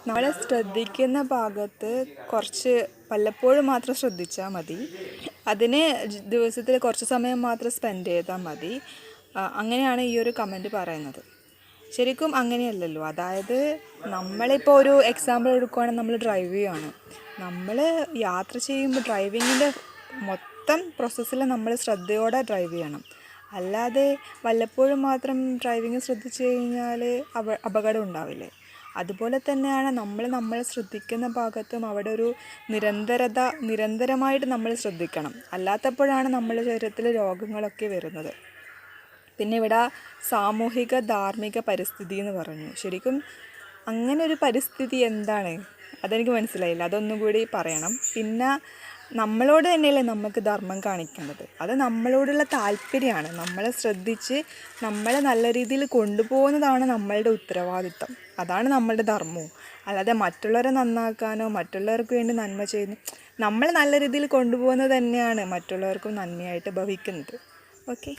നമ്മൾ ശ്രദ്ധിക്കുന്ന ഭാഗത്ത് കുറച്ച് വല്ലപ്പോഴും മാത്രം ശ്രദ്ധിച്ചാൽ മതി. അതിന് ദിവസത്തിൽ കുറച്ച് സമയം മാത്രം സ്പെൻഡ് ചെയ്താൽ മതി. അങ്ങനെയാണ് ഈ ഒരു കമൻറ്റ് പറയുന്നത്. ശരിക്കും അങ്ങനെയല്ലല്ലോ. അതായത് നമ്മളിപ്പോൾ ഒരു എക്സാമ്പിൾ എടുക്കുകയാണെങ്കിൽ നമ്മൾ ഡ്രൈവ് ചെയ്യുകയാണ്. നമ്മൾ യാത്ര ചെയ്യുമ്പോൾ ഡ്രൈവിങ്ങിൻ്റെ മൊത്തം പ്രോസസ്സിൽ നമ്മൾ ശ്രദ്ധയോടെ ഡ്രൈവ് ചെയ്യണം. അല്ലാതെ വല്ലപ്പോഴും മാത്രം ഡ്രൈവിങ് ശ്രദ്ധിച്ചു കഴിഞ്ഞാൽ അപകടം ഉണ്ടാവില്ലേ? അതുപോലെ തന്നെയാണ് നമ്മൾ ശ്രദ്ധിക്കുന്ന ഭാഗത്തും അവിടെ ഒരു നിരന്തരമായിട്ട് നമ്മൾ ശ്രദ്ധിക്കണം. അല്ലാത്തപ്പോഴാണ് നമ്മുടെ ശരീരത്തിൽ രോഗങ്ങളൊക്കെ വരുന്നത്. പിന്നെ ഇവിടെ സാമൂഹിക ധാർമ്മിക പരിസ്ഥിതി എന്ന് പറഞ്ഞു. ശരിക്കും അങ്ങനെ ഒരു പരിസ്ഥിതി എന്താണ്? അതെനിക്ക് മനസ്സിലായില്ല. അതൊന്നും കൂടി പറയണം. പിന്നെ നമ്മളോട് തന്നെയല്ലേ നമുക്ക് ധർമ്മം കാണിക്കേണ്ടത്. അത് നമ്മളോടുള്ള താല്പര്യമാണ്. നമ്മളെ ശ്രദ്ധിച്ച് നമ്മളെ നല്ല രീതിയിൽ കൊണ്ടുപോകുന്നതാണ് നമ്മളുടെ ഉത്തരവാദിത്തം. അതാണ് നമ്മളുടെ ധർമ്മവും. അല്ലാതെ മറ്റുള്ളവരെ നന്നാക്കാനോ മറ്റുള്ളവർക്ക് വേണ്ടി നന്മ ചെയ്യുന്നു, നമ്മളെ നല്ല രീതിയിൽ കൊണ്ടുപോകുന്നത് തന്നെയാണ് മറ്റുള്ളവർക്കും നന്മയായിട്ട് ഭവിക്കുന്നത്. ഓക്കെ.